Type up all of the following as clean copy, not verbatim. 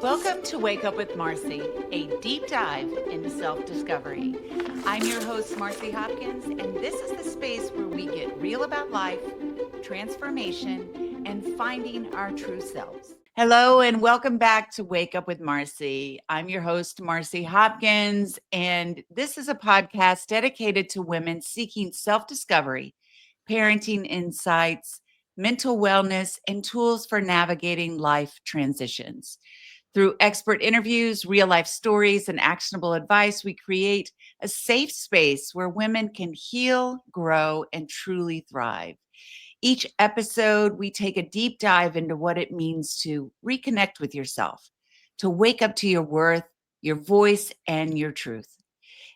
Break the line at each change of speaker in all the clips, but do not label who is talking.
Welcome to Wake Up with Marci, a deep dive into self-discovery. I'm your host, Marci Hopkins, and this is the space where we get real about life, transformation, and finding our true selves. Hello, and welcome back to Wake Up with Marci. I'm your host, Marci Hopkins, and this is a podcast dedicated to women seeking self-discovery, parenting insights, mental wellness, and tools for navigating life transitions. Through expert interviews, real life stories, and actionable advice, we create a safe space where women can heal, grow, and truly thrive. Each episode, we take a deep dive into what it means to reconnect with yourself, to wake up to your worth, your voice, and your truth.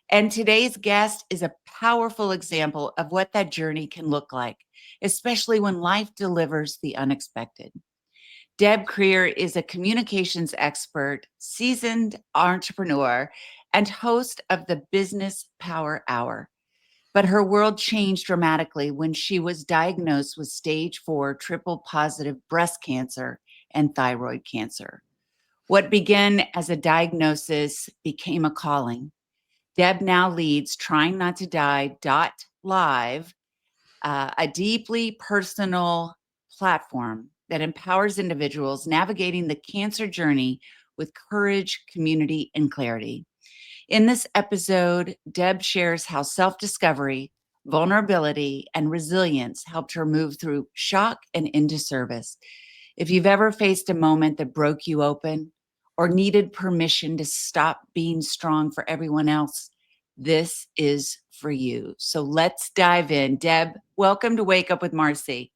And today's guest is a powerful example of what that journey can look like, especially when life delivers the unexpected. Deb Krier is a communications expert, seasoned entrepreneur, and host of the Business Power Hour. But her world changed dramatically when she was diagnosed with stage 4 triple positive breast cancer and thyroid cancer. What began as a diagnosis became a calling. Deb now leads Trying Not to Die Live, a deeply personal platform that empowers individuals navigating the cancer journey with courage, community, and clarity. In this episode, Deb shares how self-discovery, vulnerability, and resilience helped her move through shock and into service. If you've ever faced a moment that broke you open or needed permission to stop being strong for everyone else, this is for you. So let's dive in. Deb, welcome to Wake Up with Marci.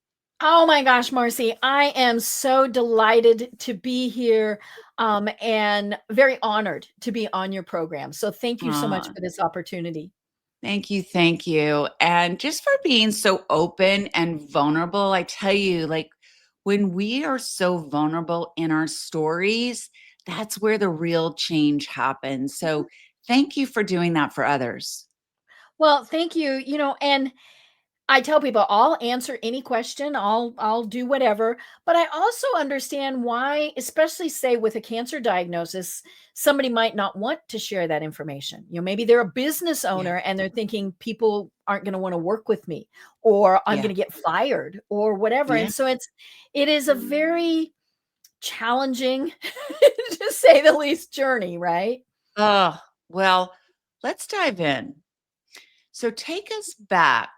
Oh my gosh, Marci, I am so delighted to be here and very honored to be on your program. So thank you so much
Aw,
for this opportunity.
thank you. Thank you. And just for being so open and vulnerable, I tell you, like when we are so vulnerable in our stories, that's where the real change happens. So thank you for doing that for others.
Well, thank you. And I tell people I'll answer any question, I'll do whatever, but I also understand why, especially say with a cancer diagnosis, somebody might not want to share that information. Maybe they're a business
Yeah.
owner and they're thinking people aren't going to want to work with me or I'm
Yeah.
going to get fired or whatever.
Yeah.
And so it is a very challenging to say the least journey, right?
Oh, well, let's dive in. So take us back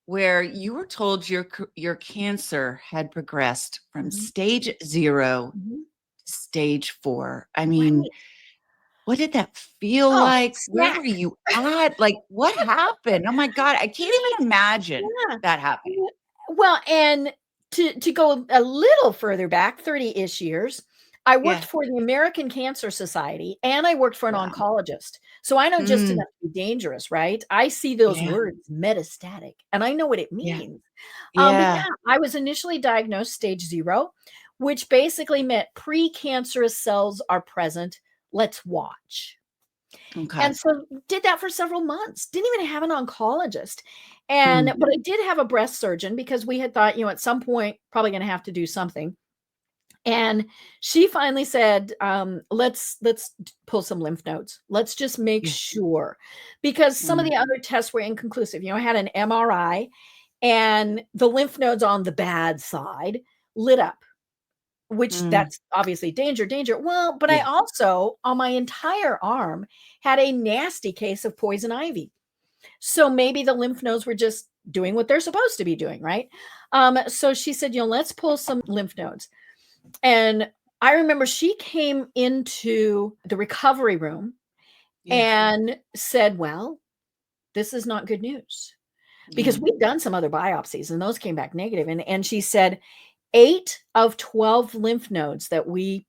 where you were told your cancer had progressed from
Mhm.
stage 0
Mhm.
to stage 4. I mean,
Right.
what did that feel
Oh,
like? Where were
snack.
you at? Like, what happened? Oh my God, I can't even imagine
Yeah.
that happening.
Well, and to go a little further back, 30-ish years, I worked
Yeah.
for the American Cancer Society and I worked for an
Wow.
oncologist. So I know just
Mm,
enough to be dangerous, right? I see those
yeah.
words metastatic and I know what it
Yeah.
means. But
Yeah.
yeah, I was initially diagnosed stage 0, which basically meant precancerous cells are present. Let's watch.
Okay.
And so did that for several months. Didn't even have an oncologist.
Mm,
But I did have a breast surgeon because we had thought, at some point probably going to have to do something. And she finally said, let's pull some lymph nodes. Let's just make
yeah.
sure because some of
Mm,
the other tests were inconclusive. I had an MRI and the lymph nodes on the bad side lit up, which
mm,
that's obviously danger, danger. Well, but I
yeah.
also, on my entire arm, had a nasty case of poison ivy. So maybe the lymph nodes were just doing what they're supposed to be doing, right? So she said, let's pull some lymph nodes. And I remember she came into the recovery room
Yeah.
and said, well, this is not good news
Yeah.
because we'd done some other biopsies and those came back negative. And she said, 8 of 12 lymph nodes that we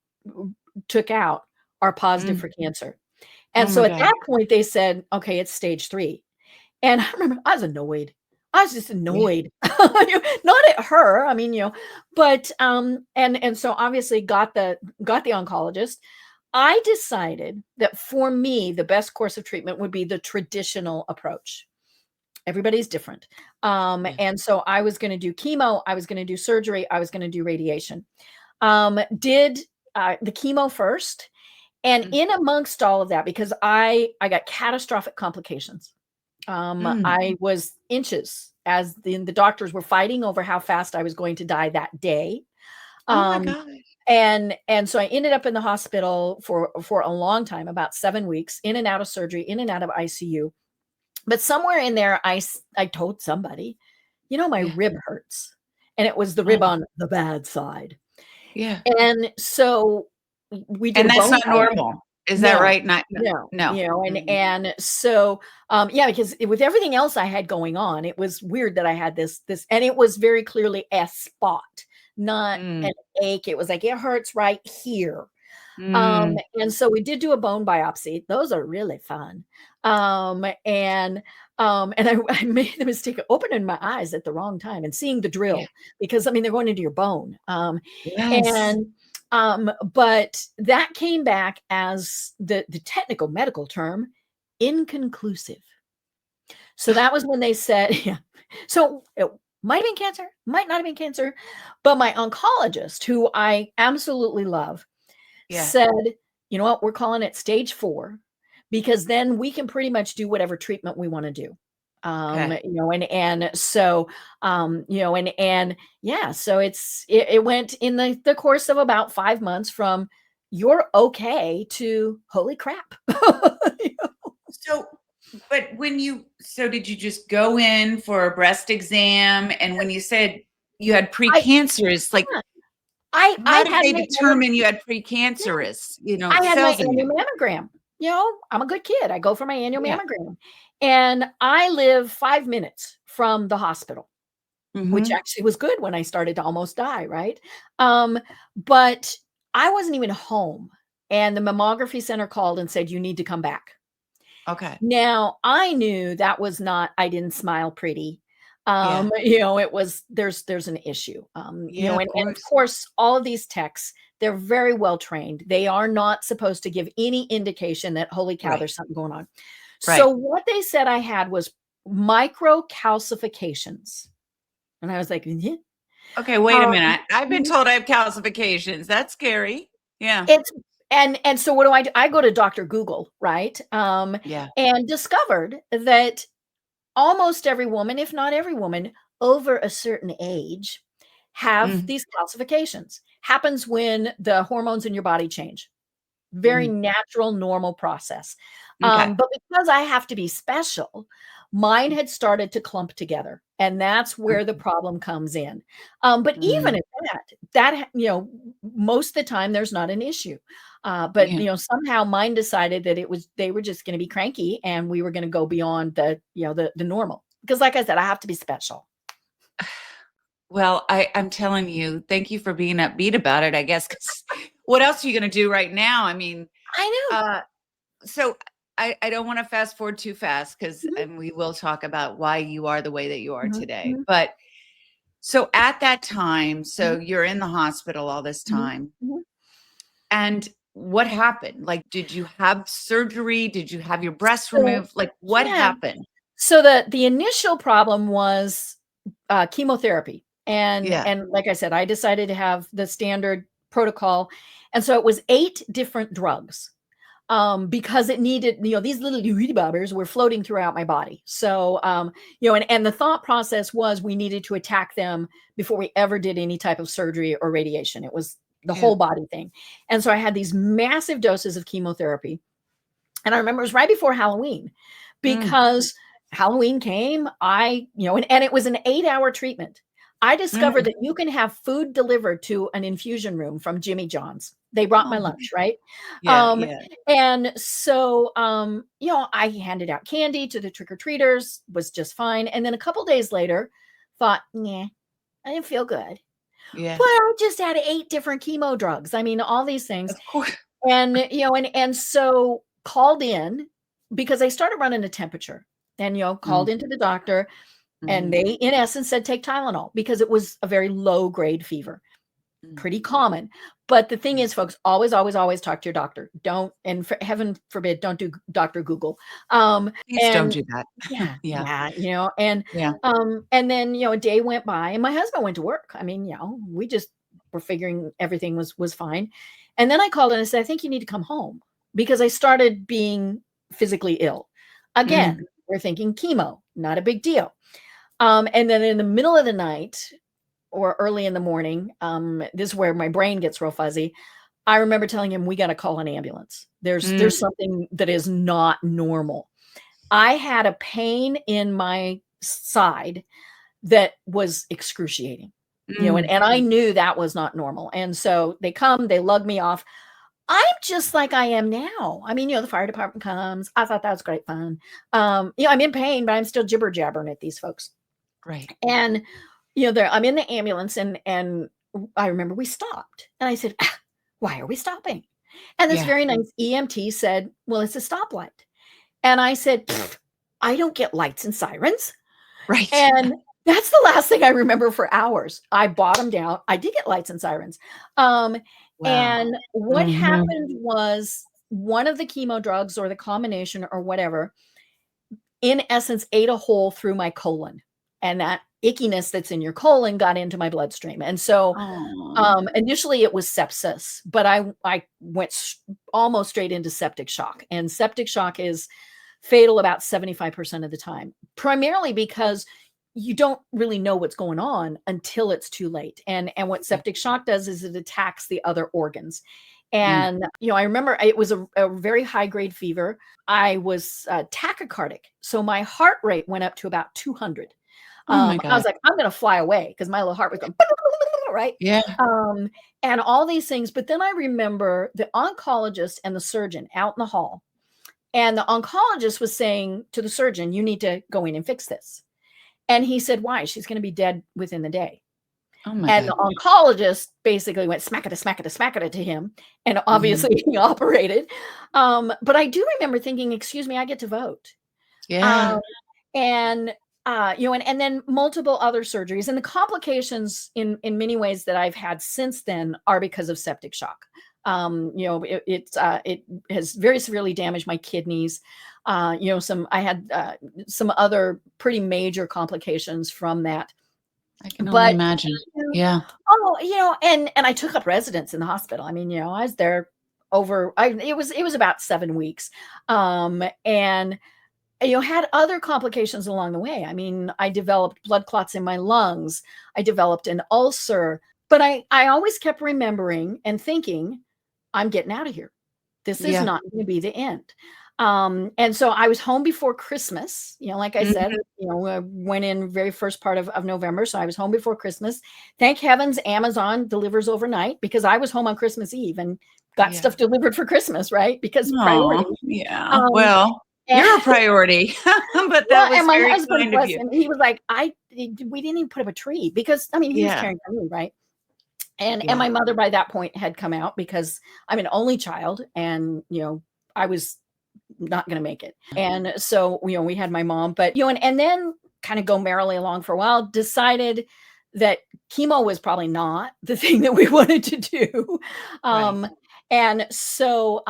took out are positive
Mm.
for cancer.
Oh
And so
my
at
God.
that point, they said, okay, it's stage 3. And I remember I was annoyed. I was just
Yeah.
annoyed. Not at her. I mean, but and so obviously got the oncologist. I decided that for me, the best course of treatment would be the traditional approach. Everybody's different.
Yeah.
And so I was going to do chemo, I was going to do surgery, I was going to do radiation. Did the chemo first. And in amongst all of that, because I got catastrophic complications. I was inches as the doctors were fighting over how fast I was going to die that day.
Oh my
Um,
gosh.
and so I ended up in the hospital for a long time, about 7 weeks, in and out of surgery, in and out of ICU. But somewhere in there, I told somebody, my
Yeah.
rib hurts, and it was the rib
Oh,
on the bad side.
yeah.
And so we did
And
a
that's
bone
not
marrow.
normal. Is that
No,
right? Not, no.
no,
No.
and so, yeah, because with everything else I had going on, it was weird that I had this, and it was very clearly a spot, not
Mm,
an ache. It was like, it hurts right here.
mm,
And so we did do a bone biopsy. Those are really fun. And I made the mistake of opening my eyes at the wrong time and seeing the
yeah.
drill, because I mean, they're going into your bone.
Yes.
And but that came back as the technical medical term, inconclusive. So that was when they said, yeah. So it might have been cancer, might not have been cancer, but my oncologist, who I absolutely love,
Yeah.
said, you know what, we're calling it stage 4, because then we can pretty much do whatever treatment we want to do.
Okay.
And so, and yeah, so it went in the course of about 5 months from you're okay to holy crap.
So, but so did you just go in for a breast exam? And when you said you had
I,
precancerous, like,
yeah,
how
I
did
had
they
my annual,
determine you had
yeah,
precancerous,
I had my
cells in
annual
you?
mammogram. I'm a good kid. I go for my annual
Yeah.
mammogram, and I live 5 minutes from the hospital, which
Mm-hmm.
actually was good when I started to almost die, right? But I wasn't even home, and the mammography center called and said, "You need to come back."
Okay.
Now, I knew that was not, I didn't smile pretty.
Yeah.
It was, there's an issue.
Yeah, of
And of
course.
course, all of these techs, they're very well trained. They are not supposed to give any indication that, holy cow,
Right.
there's something going on. So
Right.
what they said I had was microcalcifications. And I was like, "Yeah."
Okay, wait a
Um,
minute. I've been
mhm.
told I have calcifications. That's scary. Yeah.
It's and so what do I do? I go to Dr. Google, right?
Yeah.
And discovered that almost every woman, if not every woman, over a certain age have
Mm,
these calcifications. Happens when the hormones in your body change. Very
mm.
natural, normal process.
Okay.
But because I have to be special, mine had started to clump together, and that's where the problem comes in. But even
Mm,
at that, most of the time there's not an issue. But
yeah.
somehow mine decided that they were just going to be cranky, and we were going to go beyond the normal. Because, like I said, I have to be special.
Well, I'm telling you, thank you for being upbeat about it, I guess, 'cause what else are you gonna do right now? I mean,
I know.
uh, so I don't wanna fast forward too fast, 'cause
Mhm,
and we will talk about why you are the way that you are
mhm,
today.
mhm,
But so at that time,
mhm,
so you're in the hospital all this
mhm,
time,
mhm.
and what happened? Like, did you have surgery? Did you have your breast
So,
removed? Like, what
yeah.
happened?
So the initial problem was chemotherapy, and
Yeah.
like I said, I decided to have the standard protocol, and so it was 8 different drugs, because it needed, these little bobbers were floating throughout my body. So, and the thought process was we needed to attack them before we ever did any type of surgery or radiation. It was the
Yeah.
whole body thing, and so I had these massive doses of chemotherapy, and I remember it was right before Halloween,
Mm,
because Halloween came, and it was an 8-hour treatment. I discovered
mm.
that you can have food delivered to an infusion room from Jimmy John's. They brought my
Oh,
lunch, right?
yeah,
Um,
yeah.
and so, I handed out candy to the trick-or-treaters, was just fine. And then a couple days later, thought, "Nah, I didn't feel good."
Yeah.
But I just had 8 different chemo drugs. I mean, all these things.
Of course.
And, and so called in, because I started running a temperature, and,
Mm,
called into the doctor, and
mhm,
they, in essence, said, "Take Tylenol," because it was a very low grade fever,
mm,
pretty common. But the thing
mm.
is, folks, always, always, always talk to your doctor. Don't, and for heaven forbid, don't do Dr. Google.
Please don't
And
do that.
yeah,
Yeah,
yeah,
yeah.
and then, a day went by, and my husband went to work. I mean, we just were figuring everything was fine. And then I called and I said, I think you need to come home, because I started being physically ill. Again, we're thinking chemo, not a big deal. And then in the middle of the night or early in the morning, this is where my brain gets real fuzzy. I remember telling him, we got to call an ambulance. There's something that is not normal. I had a pain in my side that was excruciating, and I knew that was not normal. And so they come, they lug me off. I'm just like I am now. I mean, the fire department comes. I thought that was great fun. I'm in pain, but I'm still jibber jabbering at these folks.
Right.
And, I'm in the ambulance, and I remember we stopped, and I said, why are we stopping? And this very nice EMT said, well, it's a stoplight. And I said, I don't get lights and sirens.
Right.
And that's the last thing I remember for hours. I bottomed out. I did get lights and sirens. And what happened was, one of the chemo drugs, or the combination or whatever, in essence, ate a hole through my colon. And that ickiness that's in your colon got into my bloodstream. And so initially it was sepsis, but I went almost straight into septic shock. And septic shock is fatal about 75% of the time, primarily because you don't really know what's going on until it's too late. And what septic shock does is it attacks the other organs. And, I remember it was a very high grade fever. I was tachycardic. So my heart rate went up to about 200.
Oh my God.
I was like, I'm going to fly away, because my little heart was going, right?
Yeah.
And all these things. But then I remember the oncologist and the surgeon out in the hall. And the oncologist was saying to the surgeon, you need to go in and fix this. And he said, why? She's going to be dead within the day.
Oh my
And
God.
the oncologist basically went smack-a-da to him. And obviously he operated. But I do remember thinking, excuse me, I get to vote.
Yeah.
And then multiple other surgeries, and the complications in many ways that I've had since then are because of septic shock. It has very severely damaged my kidneys. I had some other pretty major complications from that.
I can only imagine. Yeah.
And I took up residence in the hospital. I mean, I was there it was about 7 weeks. And had other complications along the way. I mean, I developed blood clots in my lungs. I developed an ulcer, but I always kept remembering and thinking, I'm getting out of here. This is not going to be the end. And so I was home before Christmas, like I said, I went in very first part of November. So I was home before Christmas. Thank heavens Amazon delivers overnight, because I was home on Christmas Eve and got stuff delivered for Christmas, right? Because priority.
Yeah. You're a priority, but that was
my
very
husband
kind of you.
And he was like, we didn't even put up a tree, because he was caring for me, right? And my mother by that point had come out, because I'm an only child, and I was not going to make it. And so we had my mom, but and then kind of go merrily along for a while, decided that chemo was probably not the thing that we wanted to do. And so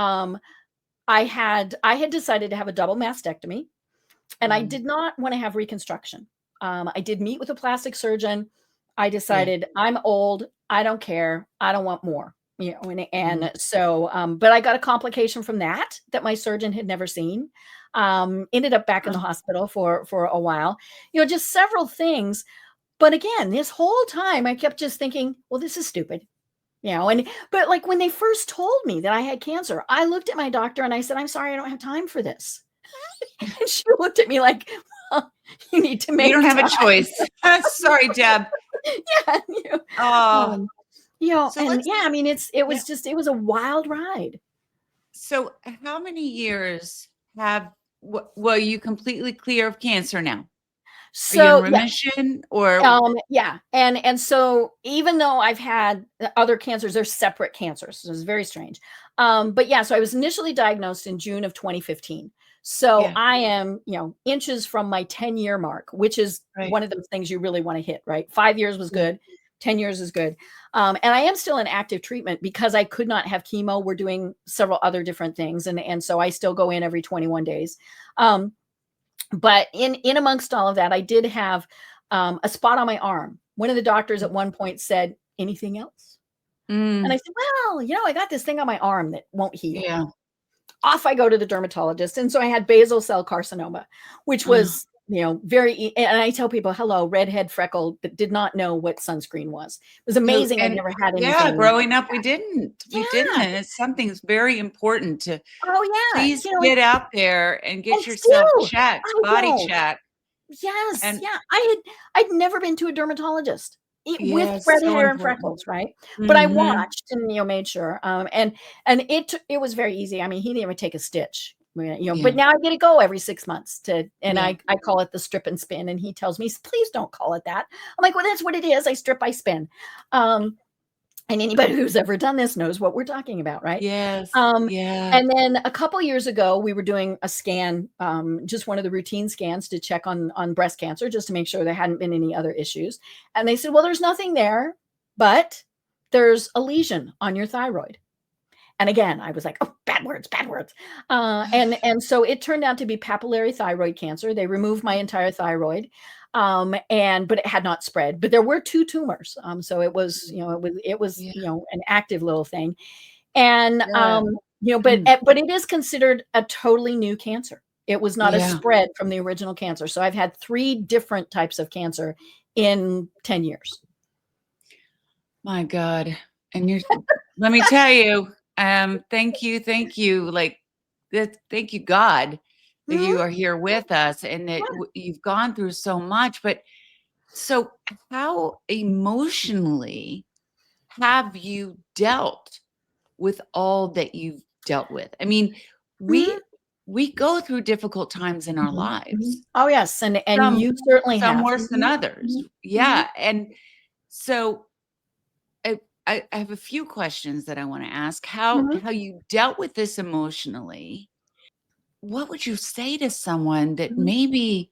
I had decided to have a double mastectomy, and I did not want to have reconstruction. I did meet with a plastic surgeon. I decided I'm old. I don't care. I don't want more, so, but I got a complication from that my surgeon had never seen. Ended up back in the hospital for a while, just several things. But again, this whole time I kept just thinking, well, this is stupid. But like when they first told me that I had cancer, I looked at my doctor and I said, I'm sorry, I don't have time for this. And she looked at me like, well, you need to make
You don't have
time.
a choice. Sorry, Deb.
I mean, it was a wild ride.
So how many years were you completely clear of cancer now?
So,
are you in remission or?
And so even though I've had other cancers, they're separate cancers. So it's very strange. But so I was initially diagnosed in June of 2015. So I am, inches from my 10-year mark, which is one of those things you really want to hit, right? 5 years was good. 10 years is good. And I am still in active treatment because I could not have chemo. We're doing several other different things. And so I still go in every 21 days. But in amongst all of that, I did have a spot on my arm. One of the doctors at one point said, anything else? And I
Mm,
said, well, I got this thing on my arm that won't heal.
yeah.
Off I go to the dermatologist. And so I had basal cell carcinoma, which
Oh,
was, and I tell people, hello, redhead freckle, that did not know what sunscreen was. It was amazing. I'd
and
never had
yeah,
anything.
growing up, we didn't. We didn't.
Yeah.
And it's something that's very important to
Oh, yeah.
please get out there and
And
get yourself
still,
checked,
I
body
don't.
checked.
Yes,
And
yeah. I'd never been to a dermatologist with
yeah,
red
so
hair and
important.
freckles, right? But I
Hmm.
watched and made sure. And it was very easy. I mean, he didn't even take a stitch. But
Yeah,
now I get to go every 6 months and
yeah.
I call it the strip and spin. And he tells me, please don't call it that. I'm like, well, that's what it is. I strip, I spin. Um, and anybody who's ever done this knows what we're talking about, right?
Yes,
Um,
yeah.
and then a couple years ago, we were doing a scan, just one of the routine scans to check on breast cancer, just to make sure there hadn't been any other issues. And they said, well, there's nothing there, but there's a lesion on your thyroid. And again, I was like, oh, bad words, bad words. And so it turned out to be papillary thyroid cancer. They removed my entire thyroid, but it had not spread. But there were two tumors, so it was
Yeah,
an active little thing. And
yeah.
but it is considered a totally new cancer. It was not a
Yeah.
spread from the original cancer. So I've had 3 different types of cancer in 10 years.
My God. And let me tell you, thank you, like that, thank you, God, that you
Mhm.
are here with us and that you've gone through so much. But so, how emotionally have you dealt with all that you've dealt with? I mean, we
Mhm.
we go through difficult times in our
Mhm. Mhm.
lives.
Oh, yes, and
Some
you certainly
some
have.
worse than
Mhm.
others.
Mhm. Mhm.
Yeah, and so I, I have a few questions that I want to ask.
Mhm.
How you dealt with this emotionally? What would you say to someone that
Mhm.
maybe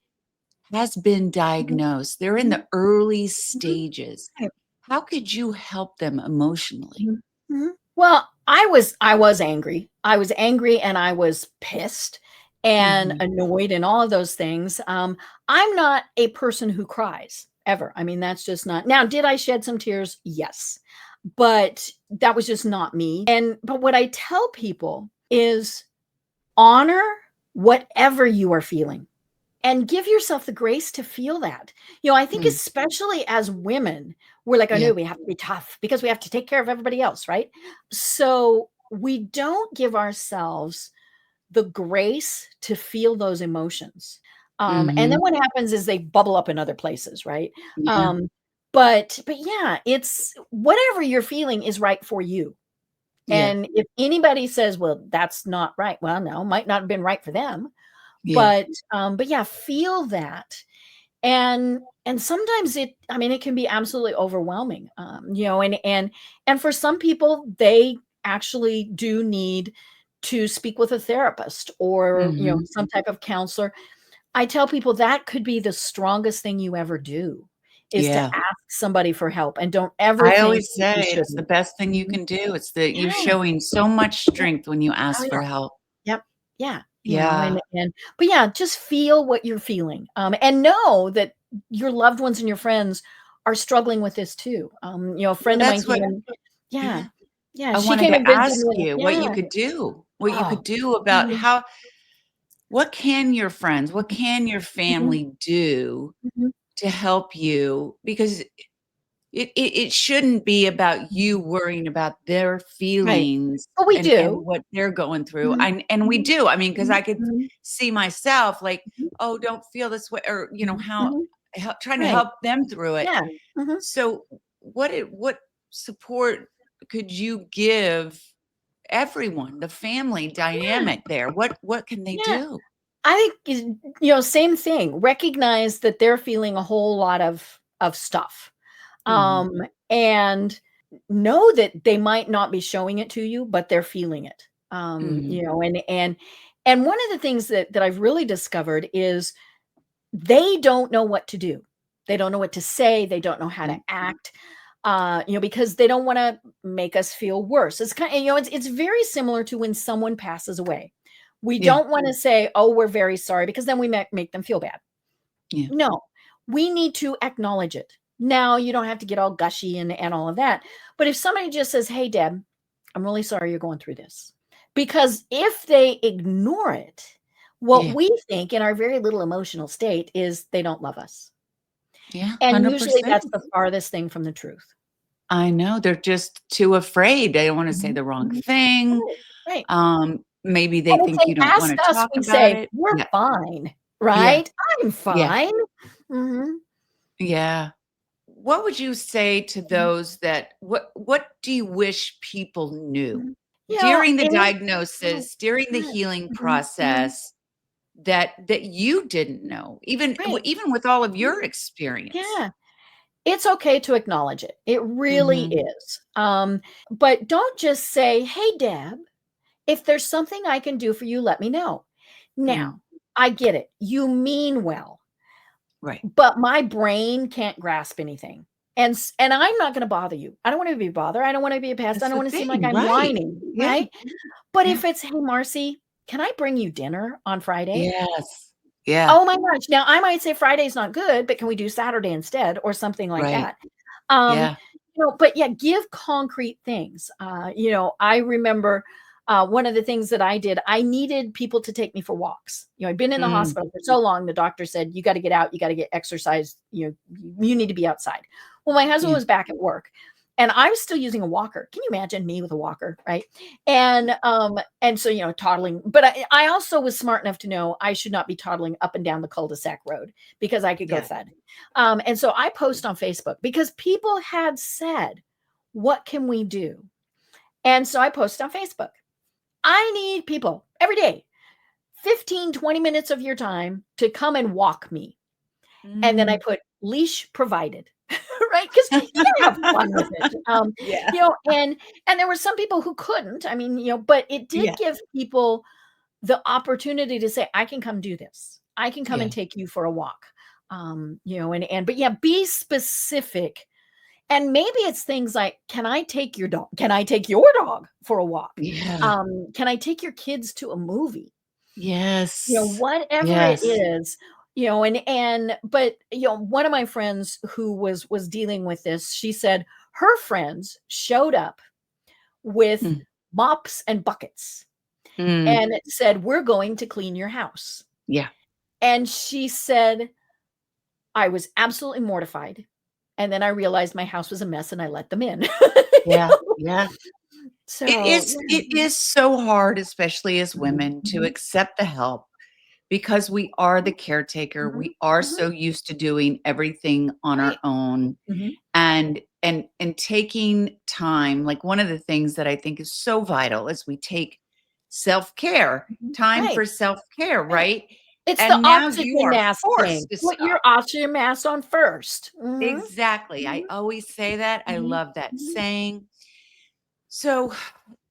has been
Mhm.
diagnosed? They're in
Mhm.
the early
Mhm.
stages.
Right.
How could you help them emotionally?
Mhm. Mhm. Well, I was angry. I was angry and I was pissed and
Mhm.
annoyed and all of those things. I'm not a person who cries ever. I mean, that's just not. Now, did I shed some tears? Yes. But that was just not me. But what I tell people is honor whatever you are feeling and give yourself the grace to feel that. I think
Mm,
especially as women, we're like, "Oh,
yeah.
no, we have to be tough because we have to take care of everybody else," right? So, we don't give ourselves the grace to feel those emotions. And then
Mhm.
what happens is they bubble up in other places, right?
Yeah.
Um, but yeah, it's whatever you're feeling is right for you.
Yeah.
And if anybody says, "Well, that's not right," well, no, might not have been right for them.
Yeah.
But yeah, feel that. And sometimes I mean, it can be absolutely overwhelming. And for some people, they actually do need to speak with a therapist or,
Mhm.
some type of counselor. I tell people that could be the strongest thing you ever do is to
Yeah.
ask somebody for help and don't ever
I
think
always
that you
say it's the
shouldn't.
best thing you
Mhm.
can do. It's that you're
Yeah.
showing so much
Yep.
strength when you
Oh,
ask
yeah.
for help.
Yep. Yeah,
Yeah.
but yeah, just feel what you're feeling, and know that your loved ones and your friends are struggling with this too. A
Well,
friend of mine
that's
came
what
in. Yeah. Yeah,
I
she
wanted
came
to
and visited
ask
me.
you what
Yeah.
you could do. What you
Oh.
could do about
Mhm,
how what can your friends, what
mhm,
can your
mhm,
family do
mhm.
to help you? Because it shouldn't be about you worrying about their
Right.
feelings
But we
and
do.
what they're going through.
Mhm,
And we
mhm,
do. I mean, because
mhm,
I could
mhm,
see myself like,
mhm,
oh, don't feel this way, or
mhm,
how
mhm.
trying to
Right.
help them through it.
Yeah. Mhm.
So what support could you give everyone, the family
Yeah.
dynamic there? What can they
Yeah.
do?
I think same thing. Recognize that they're feeling a whole lot of stuff.
Mhm.
Um, and know that they might not be showing it to you, but they're feeling it.
Mhm.
And one of the things that I've really discovered is they don't know what to do. They don't know what to say. They don't know how to
Yeah.
act. Because they don't want to make us feel worse. It's kind of, it's very similar to when someone passes away. We
Yeah.
don't want to say, "Oh, we're very sorry," because then we make them feel bad.
Yeah.
No, we need to acknowledge it. Now, you don't have to get all gushy and all of that, But if somebody just says, hey, Deb, I'm really sorry you're going through this. Because if they ignore it, what
Yeah.
we think in our very little emotional state is they don't love us.
Yeah.
And usually
100%.
that's the farthest thing from the truth.
I know. They're just too afraid. They don't want to say
Mhm,
the wrong
mhm.
thing.
Right, right.
Maybe they
And if
think you
they
don't
ask
want to
us,
talk
we
about
say,
it.
"We're
Yeah.
fine,"
Yeah.
right? "I'm
Yeah.
fine." Mhm,
Yeah. What would you say to
mhm,
those that what do you wish people knew
mhm. You know,
during the
and right,
diagnosis, during the
right.
healing
Mhm, mhm.
process that you didn't know,
Right.
even with all of
Mhm.
your experience?
Yeah. It's okay to acknowledge it. It really
Mhm.
is. But don't just say, "Hey, Deb, if there's something I can do for you, let me know." Now,
Mm.
I get it. You mean well.
Right.
But my brain can't grasp anything. And I'm not gonna bother you. I don't wanna be bothered. I don't wanna be a pest. I
That's
don't
the
wanna seem like
thing,
I'm
right.
whining,
Yeah.
right? But
Yeah.
if it's, "Hey, Marcy, can I bring you dinner on Friday?"
Yes. Yeah.
Oh my gosh. Now I might say Friday's not good, but can we do Saturday instead or something like
Right.
that? Um,
Yeah.
but yeah, give concrete things. I remember one of the things that I did, I needed people to take me for walks. I'd been in the
Mm.
hospital for so long, the doctor said, you got to get out, you got to get exercise, you need to be outside. Well, my husband
Yeah.
was back at work and I was still using a walker. Can you imagine me with a walker, right? And so, toddling, but I also was smart enough to know I should not be toddling up and down the cul-de-sac road because I could go
Yeah.
thud. And so I post on Facebook because people had said, what can we do? And so I posted on Facebook. I need people every day, 15, 20 minutes of your time to come and walk me. And then I
Mm.
put leash provided, right? Because you gotta have fun with it.
Yeah.
And there were some people who couldn't. I mean, but it did
Yeah.
give people the opportunity to say, I can come do this. I can come
Yeah.
and take you for a walk. But yeah, be specific. And maybe it's things like, can I take your dog? Can I take your dog for a walk?
Yeah.
Can I take your kids to a movie?
Yes.
Whatever it
Yes.
is, but one of my friends who was dealing with this, she said her friends showed up with
Mm.
mops and buckets
Mm.
and it said, we're going to clean your house.
Yeah.
And she said, I was absolutely mortified. And then I realized my house was a mess and I let them in. You
Yeah.
know?
Yeah.
So, yeah.
It is so hard, especially as
Mhm,
women, to
mhm,
accept the help because we are the caretaker.
mhm,
We are
mhm.
so used to doing everything on our
Right.
own
Mhm,
and taking time. Like one of the things that I think is so vital is we take self-care,
mhm.
time
Right,
for self-care,
right.
right?
It's the
And now you
oxygen
are
mask
forced
thing.
to
Put your
stop.
oxygen mask on first. Mhm,
Exactly. I
mhm,
always say that. I
mhm,
love that
mhm,
saying. So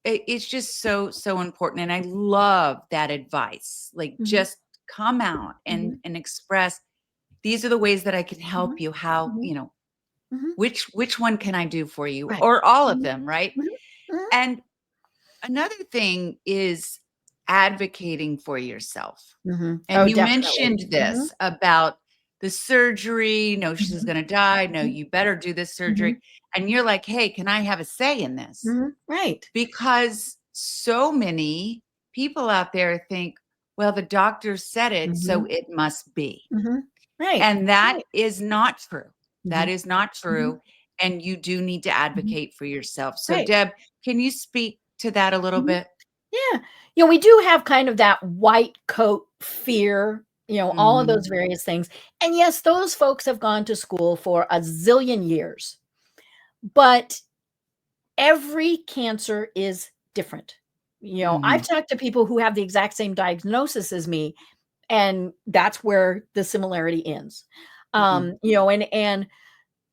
it's just so important. And I love that advice. Like
mhm,
just come out
mhm,
and express these are the ways that I can help
mhm,
you. How,
mhm, mhm.
which one can I do for you?
Right.
Or all of
Mhm,
them, right?
mhm, mhm,
And another thing is advocating for yourself.
mhm.
And
Oh,
you
definitely.
mentioned
Mhm,
this about the surgery. No, she's
mhm,
going to die. No,
mhm,
you better do this surgery.
mhm,
And you're like, hey, can I have a say in this?
mhm. Right.
Because so many people out there think, well, the doctor said it, so
Mhm,
it must be.
mhm. Right.
And that
Right.
is not true. That
Mhm,
is not
mhm,
true. And you do need to
mhm.
advocate for yourself. So,
Right.
Deb, can you speak to that a little
Mhm.
bit?
Yeah. We do have kind of that white coat fear, all of
Mhm.
those various things. And yes, those folks have gone to school for a zillion years, but every cancer is different. I've
Mhm.
talked to people who have the exact same diagnosis as me, and that's where the similarity ends.
Mhm.
And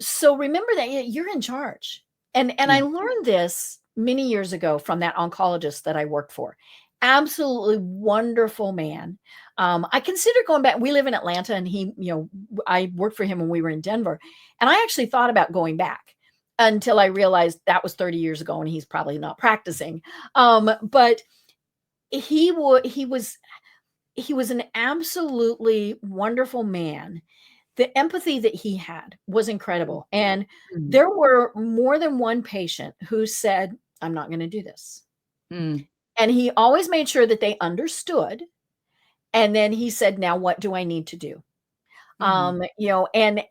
so remember that you're in charge. And I
Yeah.
learned this many years ago from that oncologist that I worked for. Absolutely wonderful man. I consider going back. We live in Atlanta, and I worked for him when we were in Denver, and I actually thought about going back until I realized that was 30 years ago, and he's probably not practicing. But he was an absolutely wonderful man the empathy that he had was incredible. And
Mm.
there were more than one patient who said, I'm not going to do this.
Mm.
And he always made sure that they understood. And then he said, now what do I need to do?
Mhm.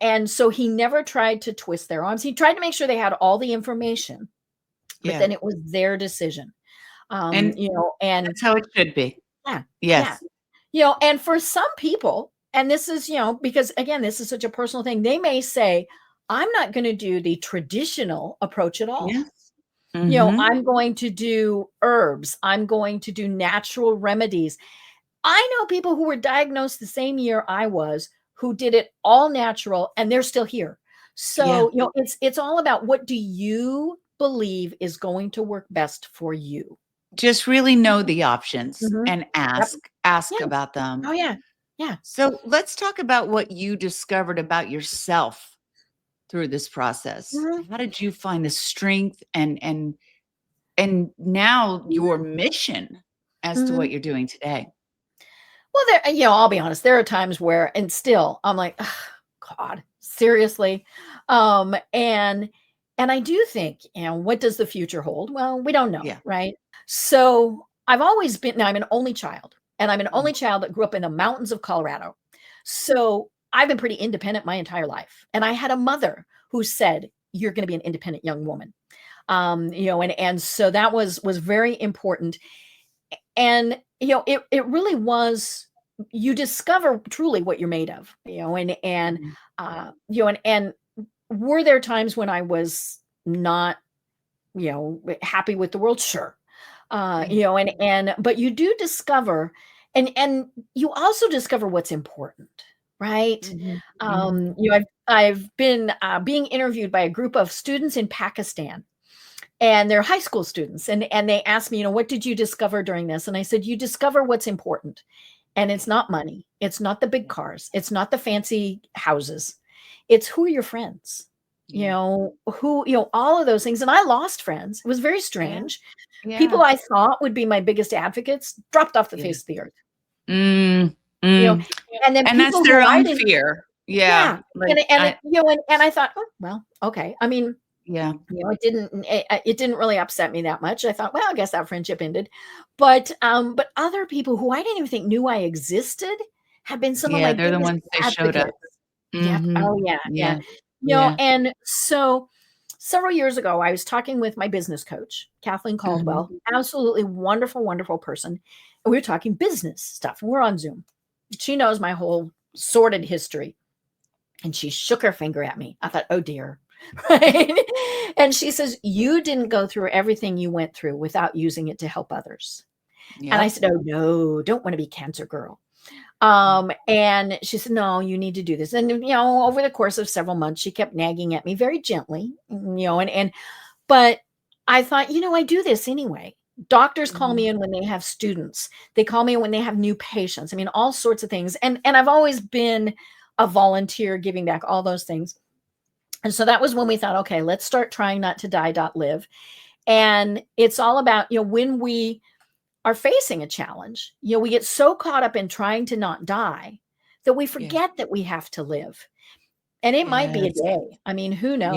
And so he never tried to twist their arms. He tried to make sure they had all the information, but
Yeah.
then it was their decision.
And
And
that's how it should be.
yeah, yeah.
Yes.
And for some people, and this is, because again, this is such a personal thing, they may say, I'm not going to do the traditional approach at all.
Yes. Mhm.
I'm going to do herbs. I'm going to do natural remedies. I know people who were diagnosed the same year I was who did it all natural and they're still here.
Yeah.
So, it's all about what do you believe is going to work best for you.
Just really know the options
Mhm.
and
Yep.
ask
Yeah.
about them.
Oh, yeah. Yeah.
So let's talk about what you discovered about yourself through this process.
Mhm.
How did you find the strength and now
Mhm.
your mission as to what
Mhm.
you're doing today?
Well, I'll be honest, there are times where and still I'm like, "Ugh, God, seriously?" And I do think, what does the future hold? Well, we don't know,
Yeah.
right? So, I've always been now I'm an only child, and I'm an
Mm.
only child that grew up in the mountains of Colorado. So, I've been pretty independent my entire life, and I had a mother who said, "You're gonna be an independent young woman." And so that was very important. And it really was, you discover truly what you're made of,
Mhm.
and were there times when I was not, happy with the world? Sure.
Yeah.
But you do discover, and you also discover what's important, right?
Mhm. Mhm.
I've been being interviewed by a group of students in Pakistan, and they're high school students, and they asked me, what did you discover during this? And I said, you discover what's important, and
Yeah.
it's not money, it's not the big
Yeah.
cars, it's not the fancy houses, it's who are your friends,
Yeah.
who, all of those things. And I lost friends. It was very
Yeah.
strange. People
Yeah.
I thought would be my biggest advocates dropped off the
Yeah.
face of the earth,
Mm.
you know
Mm.
and then
And that's
people
their
who I
own
didn't.
fear. Yeah.
Yeah.
Like
And
I
and I thought, oh, well, okay. I mean,
yeah.
it didn't really upset me that much. I thought, well, I guess that friendship ended. But other people who I didn't even think knew I existed have been some of
Yeah,
my
they're the
biggest
ones that showed up.
advocates. Yep.
Mhm.
Oh, yeah, yeah.
Yeah. Yeah.
And so several years ago, I was talking with my business coach, Kathleen Caldwell,
Mhm.
absolutely wonderful, wonderful person. And we were talking business stuff, and we're on Zoom. She knows my whole sordid history. And she shook her finger at me. I thought, oh dear. Right. And she says, you didn't go through everything you went through without using it to help others. And I
Yep.
said, oh no, don't want to be cancer girl.
Mm.
And she said, no, you need to do this. And over the course of several months, she kept nagging at me very gently, but I thought, I do this anyway. Doctors call
Mhm.
me in when they have students. They call me in when they have new patients. I mean, all sorts of things. And I've always been a volunteer, giving back, all those things. And so that was when we thought, okay, let's start trying not to die.live. And it's all about, when we are facing a challenge, we get so caught up in trying to not die that we
Yeah.
forget that we have to live. And it might be a
Yes.
day. I mean, who knows?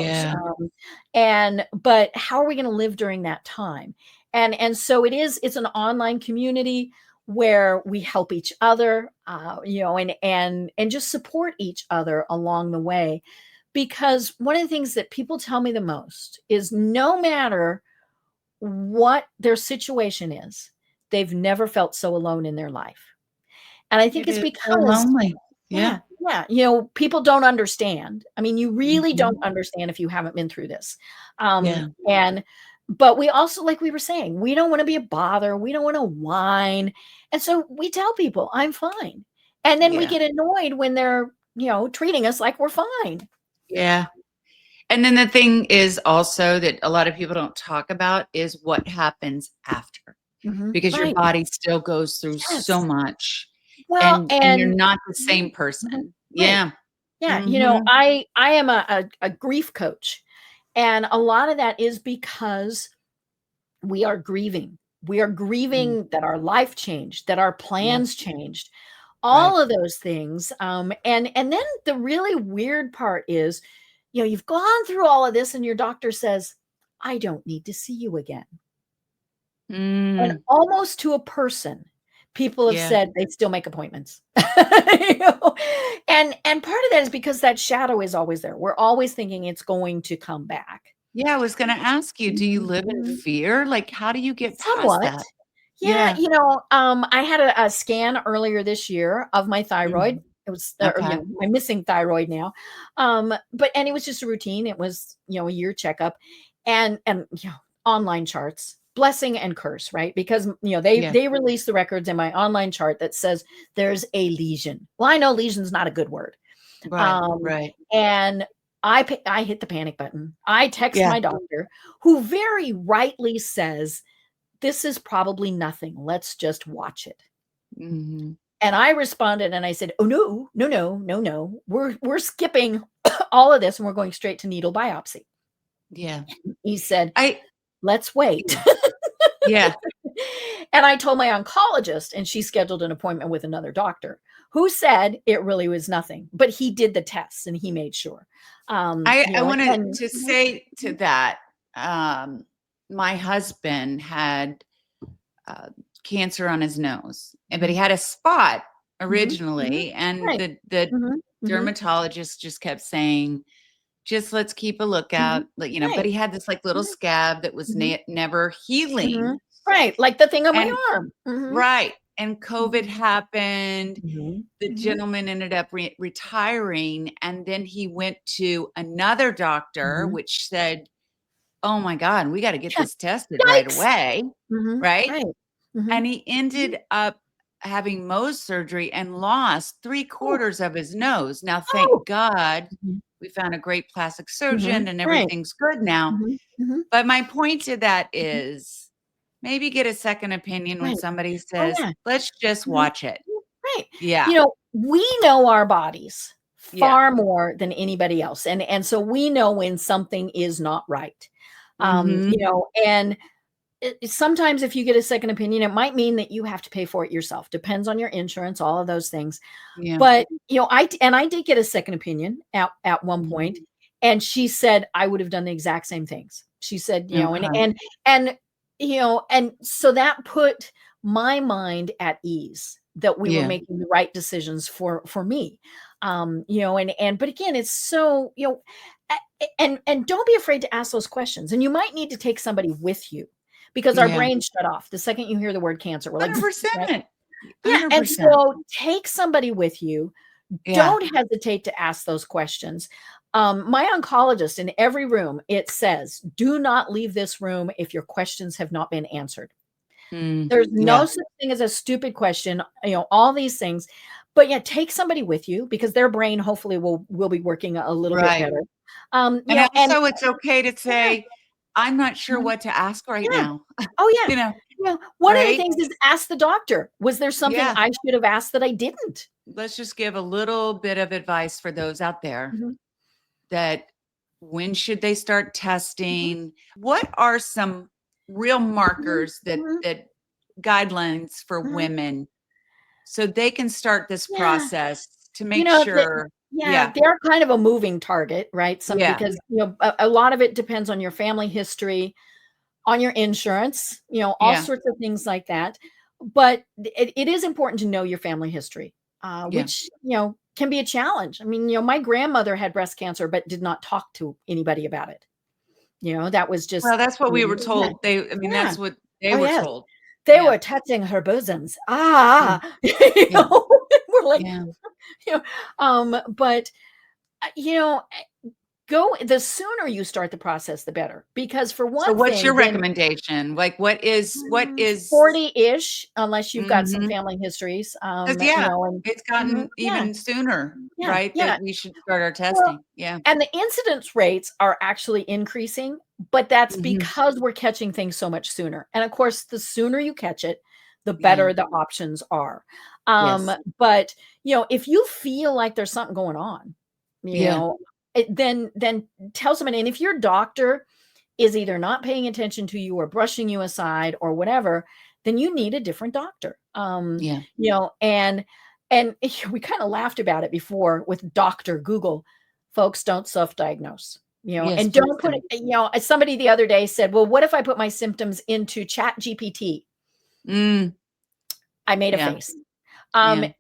Yeah.
But how are we going to live during that time? And so it's an online community where we help each other, and just support each other along the way. Because one of the things that people tell me the most is no matter what their situation is, they've never felt so alone in their life. And I think
It
it's
is so
because
lonely. Yeah.
yeah, yeah, people don't understand. I mean, you really don't
Mhm.
understand if you haven't been through this.
Yeah.
And but we also, like we were saying, we don't wanna be a bother, we don't wanna whine, and so we tell people, "I'm fine." And then we
Yeah.
get annoyed when they're, treating us like we're fine.
Yeah. And then the thing is also that a lot of people don't talk about is what happens after,
Mhm.
because your
Right.
body still goes through so
Yes.
much
Well,
and you're
and
not the same
mhm, mhm,
person.
right.
Yeah.
Yeah,
Mhm.
I am a grief coach, and a lot of that is because we are grieving. We are
Mm.
grieving that our life changed, that our
Yeah.
plans changed.
Right.
all of those things. And then the really weird part is, you've gone through all of this and your doctor says, I don't need to see you again. And
Mm,
almost to a person, people have
yeah.
said they still make appointments. You know? And part of that is because that shadow is always there. We're always thinking it's going to come back.
Yeah, I was gonna ask you, do you
Mhm,
live in
mhm.
fear? Like, how do you get past
Somewhat.
that?
Yeah,
Yeah.
I had a scan earlier this year of my thyroid.
Mhm.
It was,
Okay.
my missing thyroid now. But it was just a routine. It was, a year checkup, and online charts, blessing and curse, right? Because they
Yeah.
they release the records in my online chart that says there's a lesion. Well, I know lesion's not a good word.
Right,
Um,
right.
and I hit the panic button. I text
Yeah.
my doctor, who very rightly says, this is probably nothing. Let's just watch it.
Mhm.
And I responded and I said, oh no, no, no, no, no. We're skipping all of this and we're going straight to needle biopsy.
Yeah.
He said,
I
let's wait.
yeah. Yeah.
And I told my oncologist, and she scheduled an appointment with another doctor who said it really was nothing, but he did the tests and he made sure.
I wanted
And
to say to that, um, my husband had, uh, cancer on his nose, but he
Mhm,
had a spot
mhm, mhm.
originally, and
Right.
the
Mhm, mhm,
dermatologist just kept saying, "Just let's keep a lookout,"
mhm.
like, but
Right.
he had this, like, little
Mhm,
scab that was
mhm,
never
mhm.
healing,
Right, like the thing on my
and
arm. Mhm,
right, and COVID
mhm,
happened.
mhm,
The
mhm,
gentleman ended up retiring, and then he went to another doctor,
mhm.
which said, "Oh my god, we gotta get
Yeah.
this tested right
Yikes!
away,"
Mhm,
right?
right. Mhm,
And he
mhm.
ended up having Mohs surgery and lost 3
Oh,
quarters of his nose. Now,
oh!
thank God,
Mhm,
we found a great plastic surgeon
mhm.
and
Right.
everything's good now.
Mhm, mhm,
But my point to that
mhm.
is maybe get a second opinion when
Right.
somebody
Oh,
says,
yeah.
"Let's just
Mhm,
watch it."
mhm. Right.
Yeah.
We know our bodies
Yeah.
far more than anybody else, and so we know when something is not right.
Mhm.
And sometimes if you get a second opinion, it might mean that you have to pay for it yourself. Depends on your insurance, all of those things.
Yeah.
But, I did get a second opinion at one
Mhm.
point, and she said I would have done the exact same things. She said,
Okay.
and and so that put my mind at ease that we were
Yeah.
making the right decisions for me. And but again, it's so, and don't be afraid to ask those questions. And you might need to take somebody with you because our
Yeah.
brains shut off the second you hear the word cancer. We're like, right?
100%.
Yeah, and
100%.
so take somebody with you.
Yeah.
Don't hesitate to ask those questions. My oncologist, in every room, it says, "Do not leave this room if your questions have not been answered."
Mm.
There's no
Yeah.
such thing as a stupid question, all these things. But yeah, take somebody with you because their brain hopefully will be working a little bit
Right.
better.
And
And
also it's okay to
yeah,
say, "I'm not sure
mhm,
what to ask right
yeah.
now."
Oh, yeah.
You know,
One of the
right?
things is ask the doctor, "Was there something
Yeah.
I should have asked that I didn't?"
Let's just give a little bit of advice for those out there
Mhm,
that when should they start
mhm,
testing? What are some real
mhm,
markers that
mhm,
guidelines for
mhm.
women so they can start this
Yeah.
process to
You
make
know, that
sure.
yeah,
Yeah.
they're kind of a moving target, right? Some
Yeah.
because, a lot of it depends on your family history, on your insurance, all
Yeah.
sorts of things like that. But it is important to know your family history,
Yeah.
which, can be a challenge. I mean, my grandmother had breast cancer, but did not talk to anybody about it. That was just
Well, that's what we were
yeah,
told. I mean,
yeah.
that's what they
Oh,
were
yes.
told.
They
Yeah.
were touching her bosoms.
Yeah.
Ah,
Yeah.
we're like,
Yeah.
you know, but you know, go the sooner you start the process, the better. Because for
So
one
what's your
thing, then
recommendation? Like what is
40-ish, unless you've got some
mhm.
family histories,
'Cause yeah,
and
it's
mhm,
gotten
yeah,
even sooner,
yeah,
right?
yeah.
That we should start our
Well,
testing. Yeah.
and the incidence rates are actually increasing, but that's
Mhm.
because we're catching things so much sooner. And of course, the sooner you catch it, the
Yeah.
better the options are.
Yes.
But if you feel like there's something going on, you
Yeah.
know, then tell somebody. And if your doctor is either not paying attention to you or brushing you aside or whatever, then you need a different doctor.
Yeah.
And we kind of laughed about it before with Dr. Google. Folks, don't self-diagnose,
Yes,
and
please
don't put it,
don't.
somebody the other day said, well, what if I put my symptoms into Chat GPT?
Mm,
I made a
yeah,
face.
yeah.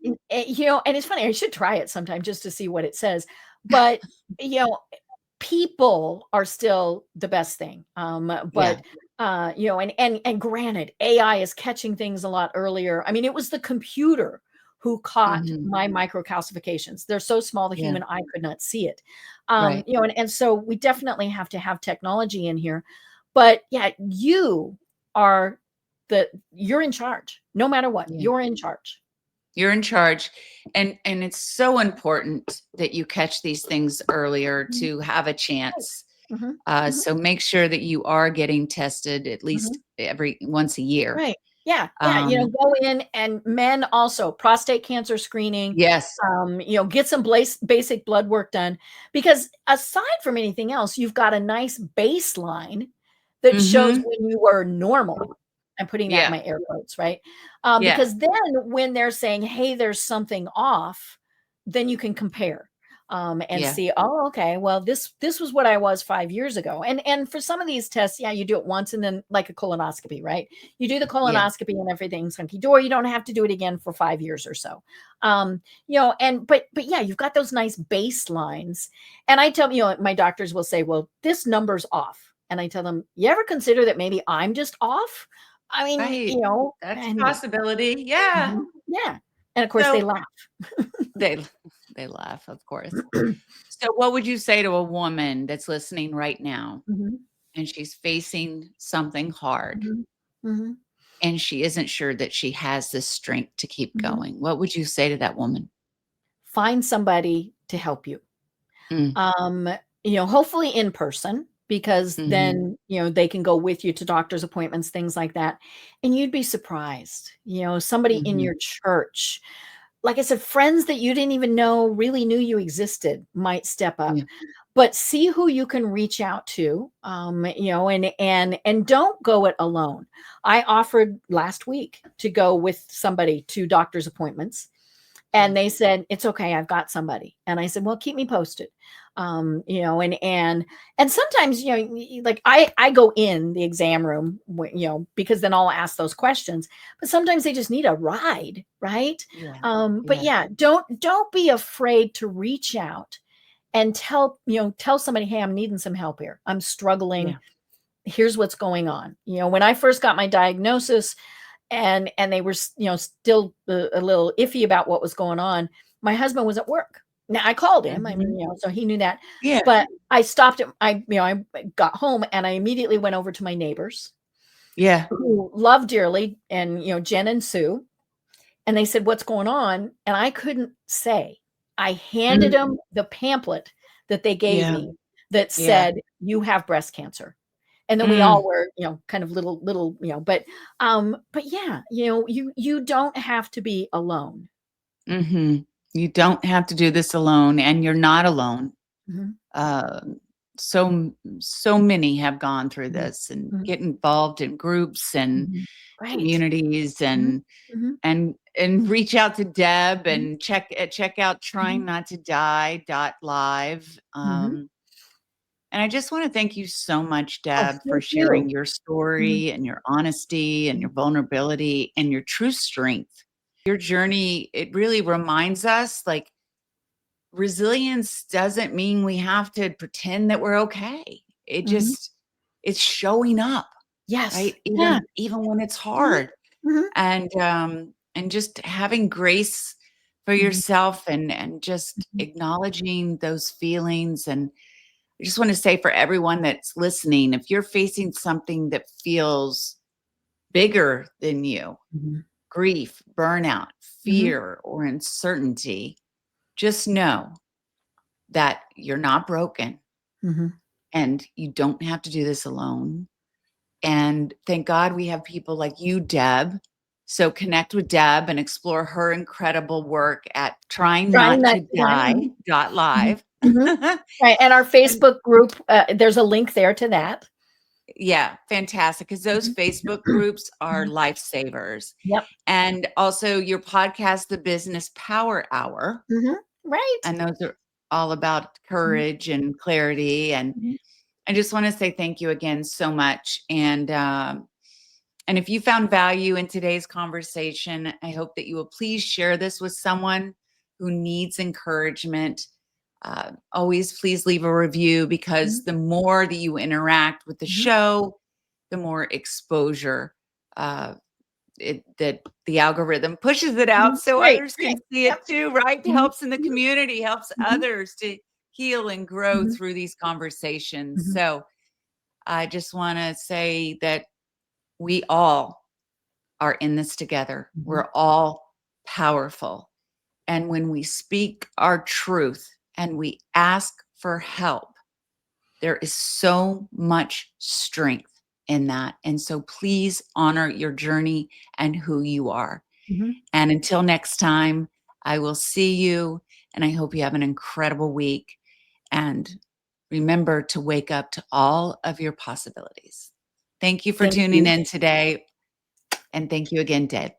And it's funny, I should try it sometime just to see what it says. But, you know, people are still the best thing.
Yeah.
But and granted, AI is catching things a lot earlier. I mean, it was the computer who caught
Hmm.
my microcalcifications. They're so small the
Yeah.
human eye could not see it.
Right.
And so we definitely have to have technology in here. But yeah, you're in charge. No matter what,
Yeah.
you're in charge.
You're in charge. And it's so important that you catch these things earlier
Mhm.
to have a
Right.
chance.
Mhm. Mhm.
So make sure that you are getting tested at least
Mhm.
every once a year.
Right. Yeah. Yeah.
Um,
Go in, and men also prostate cancer screening,
yes.
get some basic blood work done, because aside from anything else, you've got a nice baseline that shows
Hmm.
when you were normal. I'm putting that in
Yeah.
my air quotes, right?
Yeah.
Because then when they're saying, hey, there's something off, then you can compare. And
Yeah.
see, oh, okay, well, this was what I was 5 years ago. And for some of these tests, yeah, you do it once, and then like a colonoscopy, right? You do the
Yeah.
colonoscopy and everything's hunky dory. You don't have to do it again for 5 years or so. And but yeah, you've got those nice baselines. And I tell my doctors will say, well, this number's off. And I tell them, you ever consider that maybe I'm just off? I mean,
Right. That's a
and
possibility. Yeah.
yeah. And of course they
So
laugh.
they they laugh, of course. So what would you say to a woman that's listening right now
Mhm,
and she's facing something hard
mhm, mhm,
and she isn't sure that she has the strength to keep
mhm.
going? What would you say to that woman?
Find somebody to help you.
Mm,
Um, hopefully in person, because
mhm,
then, they can go with you to doctor's appointments, things like that. And you'd be surprised, somebody in
mhm.
your church, like I said, friends that you didn't even know really knew you existed might step up.
Yeah.
But see who you can reach out to, and don't go it alone. I offered last week to go with somebody to doctor's appointments,
Yeah.
and they said, it's okay, I've got somebody. And I said, well, keep me posted. And sometimes, like I go in the exam room, because then I'll ask those questions. But sometimes they just need a ride, right?
Yeah.
But
Yeah.
yeah, don't be afraid to reach out and tell somebody, hey, I'm needing some help here, I'm struggling,
Yeah.
here's what's going on. When I first got my diagnosis, and they were still a little iffy about what was going on, my husband was at work. Now I called him, I mean,
Mhm.
so he knew that.
Yeah.
But I stopped him. I got home, and I immediately went over to my neighbors,
Yeah.
who love dearly, and Jen and Sue. And they said, what's going on? And I couldn't say. I handed
Mm,
them the pamphlet that they gave
yeah.
me that
Yeah.
said, you have breast cancer. And then we
Mm,
all were, kind of little, but yeah, you don't have to be alone.
mhm. You don't have to do this alone, and you're not alone.
Mhm,
Um, so many have gone through
mhm,
this and
mhm,
get involved in groups and
mhm. Right.
communities
Mhm, mhm,
and reach out to Deb
mhm,
and check out
mhm,
trying not to die live.
mhm.
And I just want to thank you so much,
Oh,
Deb, for
thank
sharing
you.
your
Mhm,
story and your honesty and your
mhm,
vulnerability and your true strength. Your journey, it really reminds us like resilience doesn't mean we have to pretend that we're okay. It
mhm.
just it's showing up,
Yes.
right?
Yeah.
Even when it's
Mhm,
hard.
mhm,
And just having grace for
mhm,
yourself and just
mhm,
acknowledging those feelings. And I just want to say for everyone that's listening, if you're facing something that feels bigger than you,
mhm,
grief, burnout,
mhm,
fear, or uncertainty, just know that you're not broken
mhm.
and you don't have to do this alone. And thank God we have people like you, Deb. So connect with Deb and explore her incredible work at trying
Trying
not
not
to
to die.
die
Mhm,
dot
mhm,
live.
mhm. Right, and our
And
Facebook group, there's a link there to that.
Yeah, fantastic. Because those Facebook groups are lifesavers.
Yep.
And also your podcast, The Business Power Hour.
Right.
And those are all about courage and clarity. And I just want to say thank you again so much. And if you found value in today's conversation, I hope that you will please share this with someone who needs encouragement. Always please leave a review, because the more that you interact with the show, the more exposure that the algorithm pushes it out so
Right.
others can see it too, right? Helps in the community, helps others to heal and grow through these conversations. So I just want to say that we all are in this together. We're all powerful. And when we speak our truth and we ask for help, there is so much strength in that. And so please honor your journey and who you are. And until next time, I will see you, and I hope you have an incredible week. And remember to wake up to all of your possibilities. Thank you for tuning in today. And thank you again, Deb.